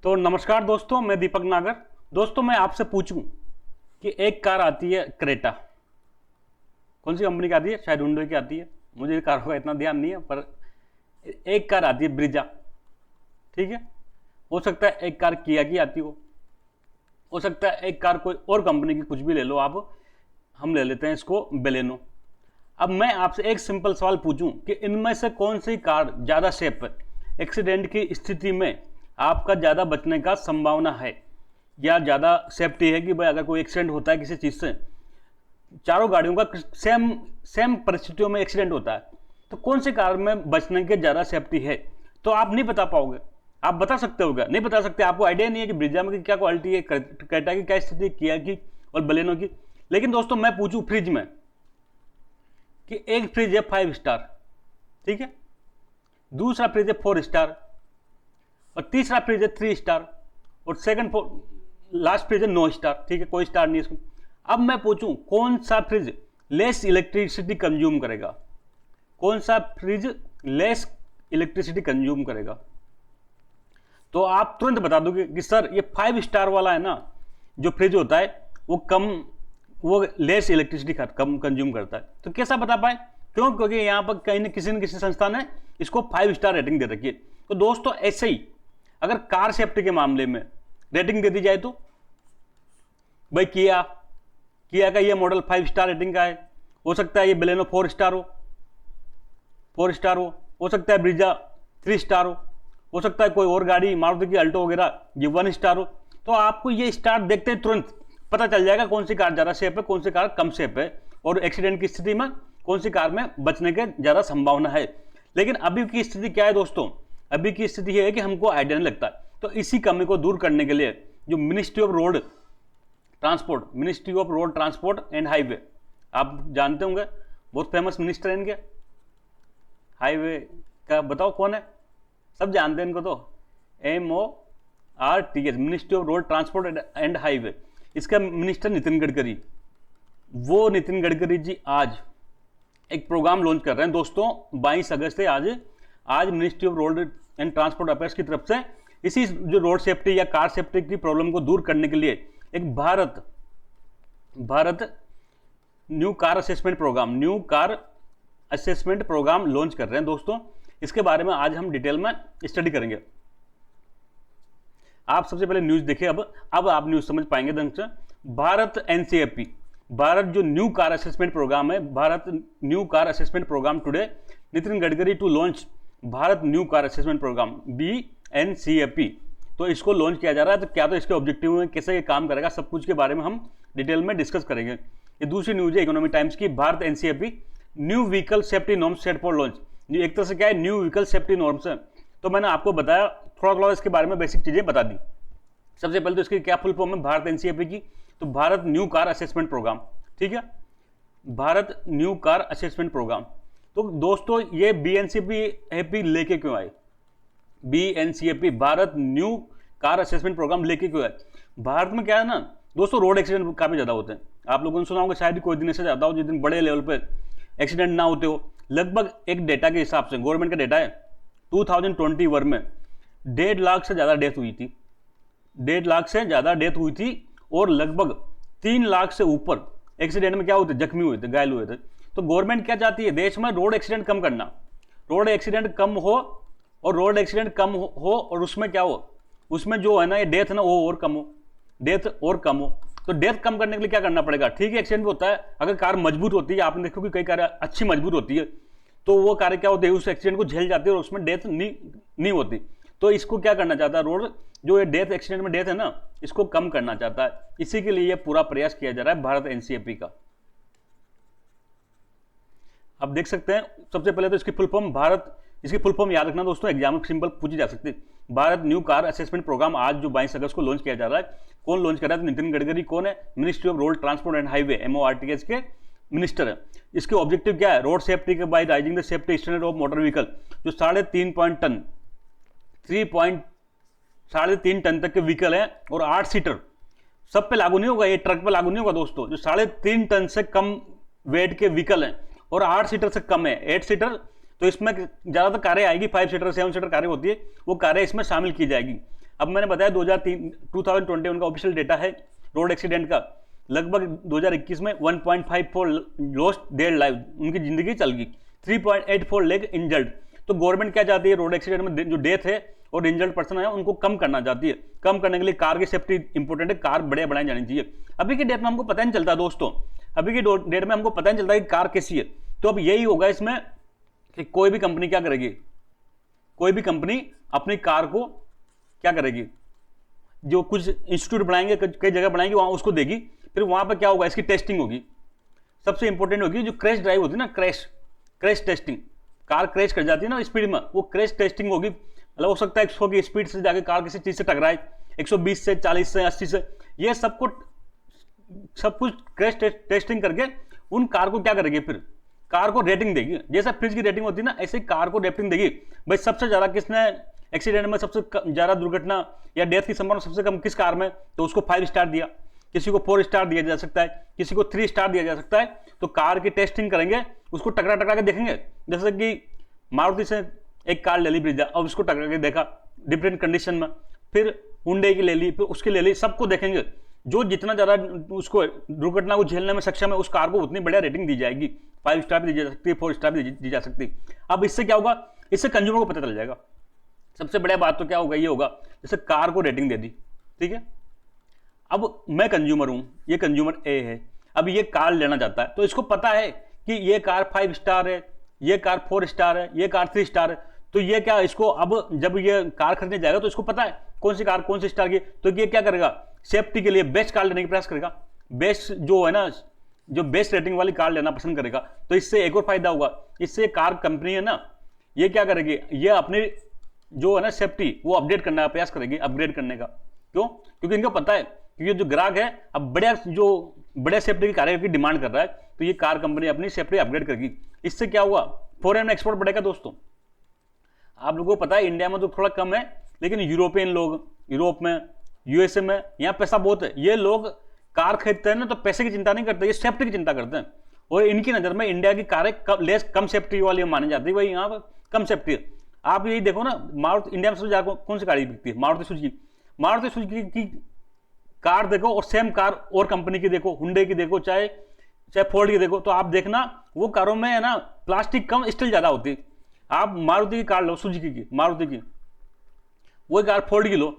तो नमस्कार दोस्तों, मैं दीपक नागर। दोस्तों मैं आपसे पूछूं कि एक कार आती है क्रेटा, कौन सी कंपनी की आती है? शायद हुंडई की आती है, मुझे कार का इतना ध्यान नहीं है, पर एक कार आती है ब्रीजा। ठीक है, हो सकता है एक कार किया की आती हो सकता है एक कार कोई और कंपनी की, कुछ भी ले लो आप। हम ले लेते हैं इसको बेलेनो। अब मैं आपसे एक सिंपल सवाल पूछूं कि इनमें से कौन सी कार ज़्यादा सेफ है, एक्सीडेंट की स्थिति में आपका ज़्यादा बचने का संभावना है, या ज़्यादा सेफ्टी है कि भाई अगर कोई एक्सीडेंट होता है किसी चीज़ से, चारों गाड़ियों का सेम परिस्थितियों में एक्सीडेंट होता है, तो कौन सी कार में बचने के ज़्यादा सेफ्टी है? तो आप नहीं बता पाओगे। आप बता सकते हो क्या? नहीं बता सकते। आपको आइडिया नहीं है कि ब्रीजा में की क्या क्वालिटी है, क्रेटा की क्या स्थिति, किया की और बलेनो की। लेकिन दोस्तों मैं पूछूं फ्रिज में कि एक फ्रिज है 5 स्टार, ठीक है, दूसरा फ्रिज है 4 स्टार, और तीसरा फ्रिज है 3 स्टार, और लास्ट फ्रिज है 9 स्टार। ठीक है, कोई स्टार नहीं है इसमें। अब मैं पूछूं कौन सा फ्रिज लेस इलेक्ट्रिसिटी कंज्यूम करेगा, कौन सा फ्रिज लेस इलेक्ट्रिसिटी कंज्यूम करेगा? तो आप तुरंत बता दोगे कि सर ये 5 स्टार वाला है ना, जो फ्रिज होता है वो लेस इलेक्ट्रिसिटी कम कंज्यूम करता है। तो कैसा बता पाए? क्यों? क्योंकि यहां पर कहीं न किसी न किसी संस्था ने इसको 5 स्टार रेटिंग दे रखी है। तो दोस्तों ऐसे ही अगर कार सेफ्टी के मामले में रेटिंग दे दी जाए तो भाई किया का ये मॉडल 5 स्टार रेटिंग का है, हो सकता है ये बेलेनो 4 स्टार हो सकता है ब्रीजा 3 स्टार हो सकता है कोई और गाड़ी मारुति की अल्टो वगैरह ये 1 स्टार हो। तो आपको ये स्टार देखते ही तुरंत पता चल जाएगा कौन सी कार ज़्यादा सेफ है, कौन सी कार कम सेफ है, और एक्सीडेंट की स्थिति में कौन सी कार में बचने के ज़्यादा संभावना है। लेकिन अभी की स्थिति क्या है दोस्तों? अभी की स्थिति यह है कि हमको आइडिया नहीं लगता। तो इसी कमी को दूर करने के लिए जो ministry of road transport and highway, आप जानते होंगे, बहुत फेमस मिनिस्टर है इनके, हाईवे का बताओ कौन है? सब जानते हैं इनको। तो MORTH, ministry of road transport and highway, इसका मिनिस्टर नितिन गडकरी। वो नितिन गडकरी जी आज एक प्रोग्राम लॉन्च कर रहे हैं दोस्तों, 22 अगस्त है आज ministry of road and transport affairs की तरफ से इसी जो रोड सेफ्टी या कार सेफ्टी की प्रॉब्लम को दूर करने के लिए एक Bharat new car assessment programme launch कर रहे हैं दोस्तों। इसके बारे में आज हम डिटेल में स्टडी करेंगे। आप सबसे पहले न्यूज देखिए। अब आप न्यूज समझ पाएंगे ढंग से। भारत जो न्यू कार असेसमेंट प्रोग्राम है, Bharat new car assessment programme today, Nitin Gadkari to launch Bharat new car assessment programme BNCAP। तो इसको लॉन्च किया जा रहा है। तो क्या तो इसके ऑब्जेक्टिव में कैसे ये काम करेगा, सब कुछ के बारे में हम डिटेल में डिस्कस करेंगे। ये दूसरी न्यूज है इकोनॉमिक टाइम्स की, Bharat NCAP new vehicle safety norms set for launch. एक तरह से क्या है, न्यू व्हीकल सेफ्टी नॉर्म्स है। तो मैंने आपको बताया, थोड़ा इसके बारे में बेसिक चीजें बता दी। सबसे पहले तो इसकी क्या फुल फॉर्म है भारत NCAP की, तो Bharat new car assessment programme. ठीक है, Bharat new car assessment programme. तो दोस्तों ये BNCAP लेके क्यों आए? BNCAP Bharat new car assessment programme लेके क्यों आए? भारत में क्या है ना दोस्तों, रोड एक्सीडेंट काफी ज्यादा होते हैं। आप लोगों ने सुना होगा, शायद कोई दिन ऐसा जाता हो जिस दिन बड़े लेवल पे एक्सीडेंट ना होते हो। लगभग एक डेटा के हिसाब से, गवर्नमेंट का डेटा है, 2021 में 1.5 लाख से ज्यादा डेथ हुई थी, 1.5 लाख से ज्यादा डेथ हुई थी, और लगभग 3 लाख से ऊपर एक्सीडेंट में क्या हुए थे, जख्मी हुए थे, घायल हुए थे। तो गवर्नमेंट क्या चाहती है देश में? रोड एक्सीडेंट कम करना, रोड एक्सीडेंट कम हो, और रोड एक्सीडेंट कम हो और उसमें क्या हो, उसमें जो है ना ये डेथ ना वो और कम हो, डेथ और कम हो। तो डेथ कम करने के लिए क्या करना पड़ेगा? ठीक है, एक्सीडेंट होता है, अगर कार मजबूत होती है, आपने देखो कि कई कार अच्छी मजबूत होती है, तो वो कार क्या होती है, उस एक्सीडेंट को झेल जाती है और उसमें डेथ नहीं होती। तो इसको क्या करना चाहता है रोड, जो ये डेथ एक्सीडेंट में डेथ है ना, इसको कम करना चाहता है। इसी के लिए ये पूरा प्रयास किया जा रहा है भारत NCAP का। आप देख सकते हैं, सबसे पहले तो इसकी फुल फॉर्म याद रखना दोस्तों, एग्जाम में सिंपल पूछी जा सकती है। Bharat new car assessment programme आज जो 22 अगस्त को लॉन्च किया जा रहा है। कौन लॉन्च कर रहा है? तो नितिन गडकरी। कौन है? Ministry of road transport and highway MORTH के मिनिस्टर है। इसके ऑब्जेक्टिव क्या है? रोड सेफ्टी के bye rising the safety standard of motor vehicle. जो 3.5 टन तक के व्हीकल है और 8 सीटर, सब पे लागू नहीं होगा, ये ट्रक पे लागू नहीं होगा दोस्तों। जो 3.5 टन से कम वेट के व्हीकल हैं और 8 सीटर से कम है, 8 सीटर, तो इसमें ज्यादातर कारें आएगी, 5 सीटर 7 सीटर कारें होती है, वो कारें इसमें शामिल की जाएगी। अब मैंने बताया 2021 का ऑफिशियल डेटा है रोड एक्सीडेंट का, लगभग 2021 में 1.54 लॉस्ट देयर लाइफ, उनकी जिंदगी चल गई, 3.84 लेग इंजर्ड। तो गवर्नमेंट क्या चाहती है, रोड एक्सीडेंट में जो डेथ है और इंजर्ड पर्सन है उनको कम करना चाहती है। कम करने के लिए कार की सेफ्टी इंपॉर्टेंट है, कार बढ़िया बनाई जानी चाहिए। अभी की डेट में हमको पता नहीं चलता दोस्तों, अभी की डेट में हमको पता नहीं चलता कि कार कैसी है। तो अब यही होगा इसमें कि कोई भी कंपनी क्या करेगी, कोई भी कंपनी अपनी कार को क्या करेगी, जो कुछ इंस्टीट्यूट बनाएंगे, कई जगह बनाएंगे, वहां उसको देगी, फिर वहां पर क्या होगा, इसकी टेस्टिंग होगी। सबसे इंपॉर्टेंट होगी जो क्रैश ड्राइव होती है ना, क्रैश टेस्टिंग, कार क्रैश कर जाती है ना स्पीड में, वो क्रैश टेस्टिंग होगी। मतलब हो सकता है 100 की स्पीड से जाके कार किसी चीज से टकराए, 120 से 40 से 80 से, ये सब कुछ क्रैश टेस्टिंग करके उन कार को क्या करेगी, फिर कार को रेटिंग देगी। जैसा फ्रिज की रेटिंग होती है ना, ऐसे कार को रेटिंग देगी। भाई सबसे ज्यादा किसने एक्सीडेंट में, सबसे ज्यादा दुर्घटना या डेथ की संभावना सबसे कम किस कार में, तो उसको 5 स्टार दिया, किसी को 4 स्टार दिया जा सकता है, किसी को 3 स्टार दिया जा सकता है। तो कार की टेस्टिंग करेंगे, उसको टकरा के देखेंगे। जैसे कि मारुति से एक कार ले ली ब्रिजा, अब उसको टकरा के देखा डिफरेंट कंडीशन में, फिर हुंडई की ले ली, फिर उसकी ले ली, सबको देखेंगे। जो जितना ज्यादा उसको दुर्घटना को झेलने में सक्षम है, उस कार को उतनी बढ़िया रेटिंग दी जाएगी, 5 स्टार भी दी जा सकती है, 4 स्टार भी दी जा सकती है। अब इससे क्या होगा, इससे कंज्यूमर को पता चल जाएगा। सबसे बढ़िया बात तो क्या होगा, ये होगा जैसे कार को रेटिंग दे दी, ठीक है। अब मैं कंज्यूमर हूं, ये कंज्यूमर ए है, अब ये कार लेना चाहता है, तो इसको पता है कि ये कार 5 स्टार है, ये कार 4 स्टार है, ये कार 3 स्टार है। तो ये क्या, इसको अब जब ये कार खरीदने जाएगा तो इसको पता है कौन सी कार कौन सी स्टार की, तो ये क्या करेगा, सेफ्टी के लिए बेस्ट कार लेने का प्रयास करेगा, बेस्ट जो है ना, जो बेस्ट रेटिंग वाली कार लेना पसंद करेगा। तो इससे एक और फायदा होगा, इससे कार कंपनी है ना, ये क्या करेगी, ये अपनी जो है ना सेफ्टी वो अपडेट करने का प्रयास करेगी, अपग्रेड करने का। क्यों, क्योंकि इनको पता है, क्योंकि जो ग्राहक है अब बढ़िया सेफ्टी की कारें की डिमांड कर रहा है, तो ये कार कंपनी अपनी सेफ्टी अपग्रेड करेगी। इससे क्या हुआ, फॉरेन में एक्सपोर्ट बढ़ेगा दोस्तों। आप लोगों को पता है इंडिया में तो थोड़ा कम है, लेकिन यूरोपियन लोग, यूरोप में, यूएसए में, यहाँ पैसा बहुत है। ये लोग कार खरीदते हैं ना तो पैसे की चिंता नहीं करते, ये सेफ्टी की चिंता करते हैं। और इनकी नजर में इंडिया की कारें कम सेफ्टी वाली मानी जाती है, भाई यहाँ पर कम सेफ्टी है। आप यही देखो ना, मारुति इंडिया में सबसे ज्यादा कौन सी गाड़ी बिकती है, मारुति सुजुकी की कार देखो, और सेम कार और कंपनी की देखो, हुंडई की देखो, चाहे फोर्ड की देखो, तो आप देखना वो कारों में है ना प्लास्टिक कम, स्टील ज्यादा होती है। आप मारुति की कार लो, सुजुकी की, मारुति की, वही कार फोर्ड की लो,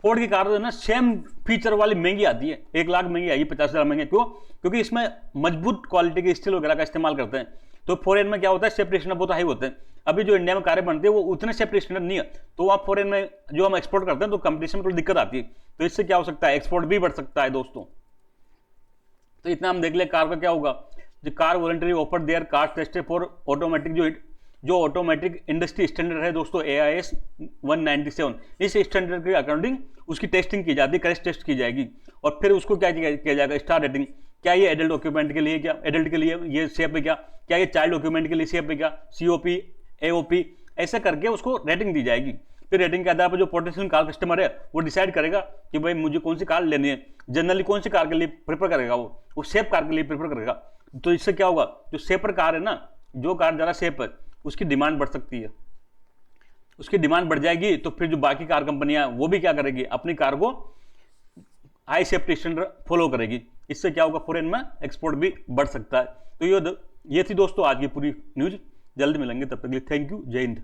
फोर्ड की कार ना सेम फीचर वाली महंगी आती है, 1 लाख महंगी आएगी, 50,000 महंगी। क्यों, क्योंकि इसमें मजबूत क्वालिटी के स्टील वगैरह का इस्तेमाल करते हैं। तो फॉरेन में क्या होता है, सेफ्टी स्टैंडर्ड बहुत हाई होते हैं। अभी जो इंडिया में कारें बनती है वो उतने सेफ्टी स्टैंडर्ड नहीं है, तो वहाँ फॉरेन में जो हम एक्सपोर्ट करते हैं तो कंपटीशन में थोड़ी दिक्कत आती है। तो इससे क्या हो सकता है, एक्सपोर्ट भी बढ़ सकता है दोस्तों। तो इतना हम देख ले, कार का क्या होगा, जो car voluntary offer there car tested for automatic, जो ऑटोमेटिक इंडस्ट्री स्टैंडर्ड है दोस्तों, AIS 197, इस स्टैंडर्ड के अकॉर्डिंग उसकी टेस्टिंग की जाती है, क्रैश टेस्ट की जाएगी। और फिर उसको क्या किया जाएगा, स्टार रेटिंग, क्या ये एडल्ट ऑक्यूपेंट के लिए, क्या एडल्ट के लिए ये सेफ है, क्या ये चाइल्ड ऑक्यूपेंट के लिए सेफ है, क्या COP AOP, ऐसे करके उसको रेटिंग दी जाएगी। फिर रेटिंग के आधार पर जो पोटेंशियल कार कस्टमर है वो डिसाइड करेगा कि भाई मुझे कौन सी कार लेनी है। जनरली कौन सी कार के लिए प्रेफर करेगा, वो सेफ कार के लिए प्रेफर करेगा। तो इससे क्या होगा, जो सेफर कार है ना, जो कार ज़्यादा सेफ है, उसकी डिमांड बढ़ सकती है, उसकी डिमांड बढ़ जाएगी। तो फिर जो बाकी कार कंपनियां वो भी क्या करेगी, अपनी कार को हाई सेफ्टी स्टैंडर्ड फॉलो करेगी। इससे क्या होगा, फॉरेन में एक्सपोर्ट भी बढ़ सकता है। तो ये थी दोस्तों आज की पूरी न्यूज। जल्द मिलेंगे, तब तक के लिए थैंक यू, जय हिंद।